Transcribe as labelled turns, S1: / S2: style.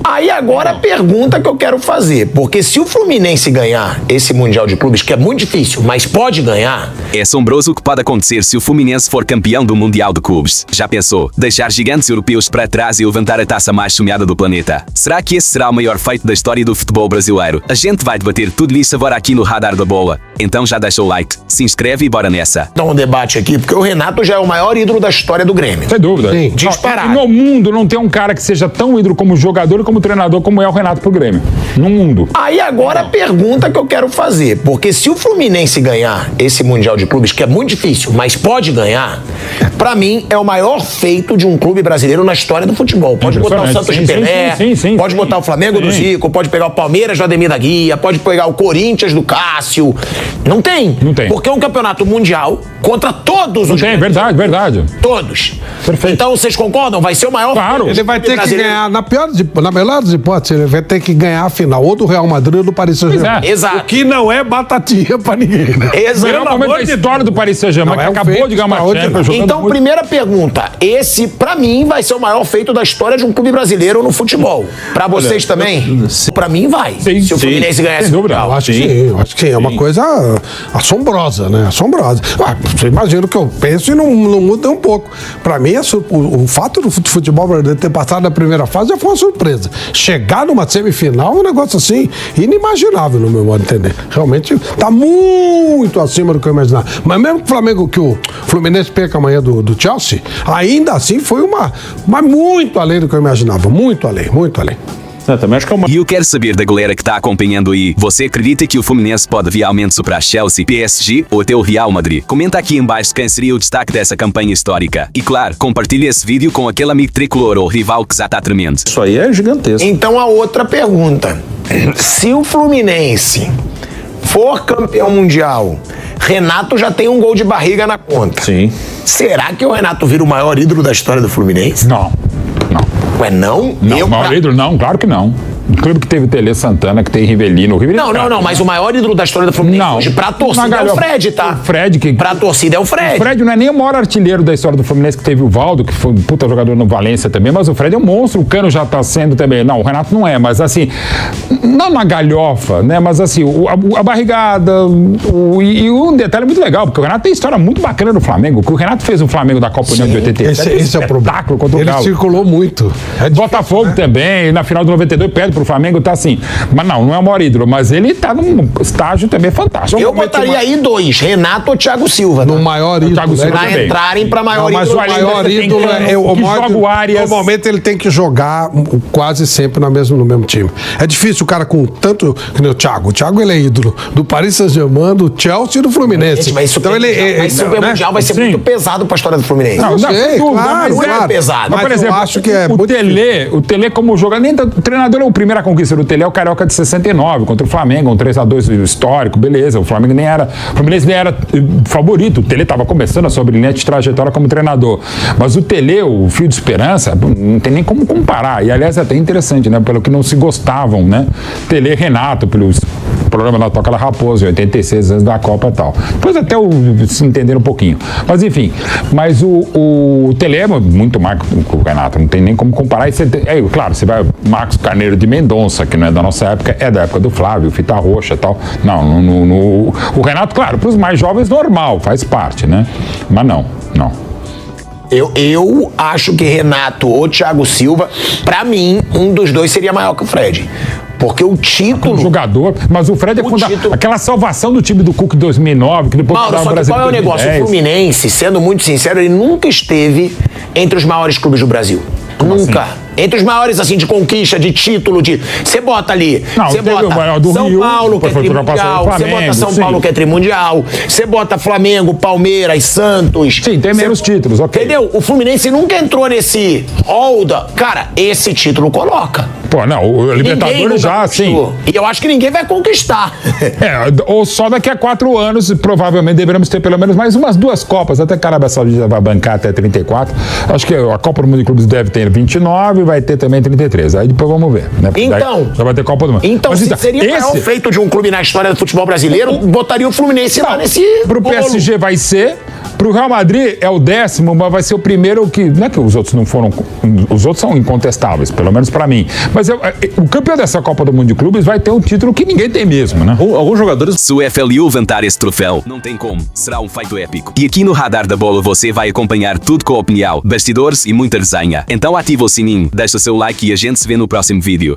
S1: Aí agora a pergunta que eu quero fazer, porque se o Fluminense ganhar esse Mundial de Clubes, que é muito difícil, mas pode ganhar...
S2: É assombroso o que pode acontecer se o Fluminense for campeão do Mundial de Clubes. Já pensou? Deixar gigantes europeus para trás e levantar a taça mais sonhada do planeta? Será que esse será o maior feito da história do futebol brasileiro? A gente vai debater tudo isso agora aqui no Radar da Bola. Então já deixa o like, se inscreve e bora nessa.
S1: Dá um debate aqui, porque o Renato já é o maior ídolo da história do Grêmio.
S3: Sem dúvida.
S1: Sim. Disparado.
S3: No mundo não tem um cara que seja tão ídolo como jogador e como treinador como é o Renato pro Grêmio. No mundo.
S1: Aí agora a pergunta que eu quero fazer, porque se o Fluminense ganhar esse Mundial de Clubes, que é muito difícil, mas pode ganhar, pra mim é o maior feito de um clube brasileiro na história do futebol. Pode botar o Santos de Pelé, pode botar o Flamengo do Zico, pode pegar o Palmeiras do Ademir da Guia, pode pegar o Corinthians do Cássio. Não tem.
S3: Não tem.
S1: Porque é um campeonato mundial contra todos os...
S3: Não tem, verdade.
S1: Todos.
S3: Perfeito.
S1: Então vocês concordam? Vai ser o maior...
S3: Claro.
S4: Ele vai ter que ganhar, na melhor das hipóteses, ele vai ter que ganhar a final, ou do Real Madrid ou do Paris Saint-Germain.
S3: É.
S1: Exato.
S4: O que não é batatinha pra ninguém, né?
S3: O melhor momento da história do Paris Saint-Germain, que acabou de ganhar uma Champions.
S1: Então, primeira pergunta. Esse, pra mim, vai ser o maior feito da história de um clube brasileiro no futebol. Pra vocês também? Pra mim, vai. Se o Fluminense ganhar esse Mundial.
S4: Eu acho que sim. É uma coisa assombrosa, né? Assombrosa. Você imagina o que eu penso e não muda um pouco. Pra mim, o fato do futebol brasileiro ter passado na primeira fase já foi uma surpresa. Chegar numa semifinal é um negócio assim inimaginável, no meu modo de entender. Realmente tá muito acima do que eu imaginava. Mas mesmo que o Fluminense perca amanhã do Chelsea, ainda assim foi mas muito além do que eu imaginava. Muito além.
S5: Eu também acho que é uma...
S2: E eu quero saber da galera que tá acompanhando aí. Você acredita que o Fluminense pode realmente superar Chelsea, PSG ou até o Real Madrid? Comenta aqui embaixo quem seria o destaque dessa campanha histórica. E claro, compartilha esse vídeo com aquele amigo tricolor ou rival que já tá tremendo.
S5: Isso aí é gigantesco.
S1: Então a outra pergunta. Se o Fluminense for campeão mundial, Renato já tem um gol de barriga na conta.
S5: Sim.
S1: Será que o Renato vira o maior ídolo da história do Fluminense?
S3: Não.
S1: Ué, não?
S3: O maior ídolo? Não, claro que não. Um clube que teve Tele Santana, que tem Rivelino.
S1: Não, mas o maior ídolo da história do Fluminense hoje, pra torcida, é o Fred, tá?
S3: O Fred que...
S1: Pra torcida é o Fred.
S3: O Fred não é nem o maior artilheiro da história do Fluminense, que teve o Valdo, que foi um puta jogador no Valência também, mas o Fred é um monstro, o Cano já tá sendo também. Não, o Renato não é, mas assim, não na galhofa, né? Mas assim, a barrigada, e um detalhe muito legal, porque o Renato tem história muito bacana no Flamengo, que o Renato fez um Flamengo da Copa União de 87.
S4: Esse é o problema.
S3: Contra o
S4: Ele
S3: Galo.
S4: circulou muito.
S3: Botafogo também, na final do 92 perde pro Flamengo, tá assim. Mas não é o maior ídolo, mas ele tá num estágio também fantástico.
S1: Eu botaria aí dois, Renato ou Thiago Silva.
S4: No maior ídolo.
S3: Thiago Silva
S1: Pra
S3: também.
S1: entrarem pra maior
S4: Mas
S1: ídolo.
S4: o maior ídolo é o maior. Normalmente ele tem que jogar quase sempre no mesmo time. É difícil o cara com tanto. Que nem o Thiago. O Thiago ele é ídolo do Paris Saint-Germain, do Chelsea e do Fluminense.
S1: Gente, mas
S4: então
S1: Super Mundial vai ser muito pesado pra história do Fluminense.
S4: Não sei, claro,
S1: mas é pesado.
S3: Mas, por exemplo,
S4: eu acho que é
S3: o Tele como jogador, nem o treinador é a primeira conquista do Tele, é o Carioca de 69, contra o Flamengo, um 3-2 histórico, beleza, o Fluminense nem era favorito, o Tele tava começando a sua brilhante trajetória como treinador, mas o Tele, o fio de esperança, não tem nem como comparar, e aliás é até interessante, né, pelo que não se gostavam, né, Tele e Renato, pelos programa na Toca da Raposa, em 86 anos da Copa e tal. Depois até se entender um pouquinho. Mas enfim, o Tele é muito mais que o Renato, não tem nem como comparar. Claro, você vai Marcos Carneiro de Mendonça, que não é da nossa época, é da época do Flávio, Fita Roxa e tal. Não, o Renato, claro, para os mais jovens, normal, faz parte, né? Mas não.
S1: Eu acho que Renato ou Thiago Silva, pra mim, um dos dois seria maior que o Fred. Porque o título...
S3: jogador, mas o Fred aquela salvação do time do Cuca em 2009, que depois...
S1: Mauro, só que qual é o negócio? O Fluminense, sendo muito sincero, ele nunca esteve entre os maiores clubes do Brasil. Nunca. Assim? Entre os maiores, assim, de conquista, de título, de... Você bota ali... Você bota São Paulo, que é trimundial. Você bota São Paulo, que é trimundial. Você bota Flamengo, Palmeiras, Santos.
S3: Sim, tem menos títulos, ok.
S1: Entendeu? O Fluminense nunca entrou nesse hall da... Cara, esse título coloca.
S3: Pô, não, o Libertadores já, sim.
S1: E eu acho que ninguém vai conquistar.
S3: Ou só daqui a 4 anos, provavelmente deveremos ter pelo menos mais umas 2 Copas, até que a Arábia Saudita vai bancar até 34. Acho que a Copa do Mundo de Clubes deve ter 29 e vai ter também 33. Aí depois vamos ver, né?
S1: Então...
S3: Já vai ter Copa do Mundo.
S1: Então, se seria o maior feito de um clube na história do futebol brasileiro, botaria o Fluminense lá nesse
S3: Pro
S1: bolo.
S3: PSG vai ser, Pro Real Madrid é o 10º, mas vai ser o primeiro que... Não é que os outros não foram... Os outros são incontestáveis, pelo menos pra mim. Mas o campeão dessa Copa do Mundo de Clubes vai ter um título que ninguém tem mesmo, né?
S5: Alguns jogadores...
S2: Se o FLU levantar esse troféu, não tem como. Será um feito épico. E aqui no Radar da Bola você vai acompanhar tudo com opinião, bastidores e muita resenha. Então ativa o sininho, deixa o seu like e a gente se vê no próximo vídeo.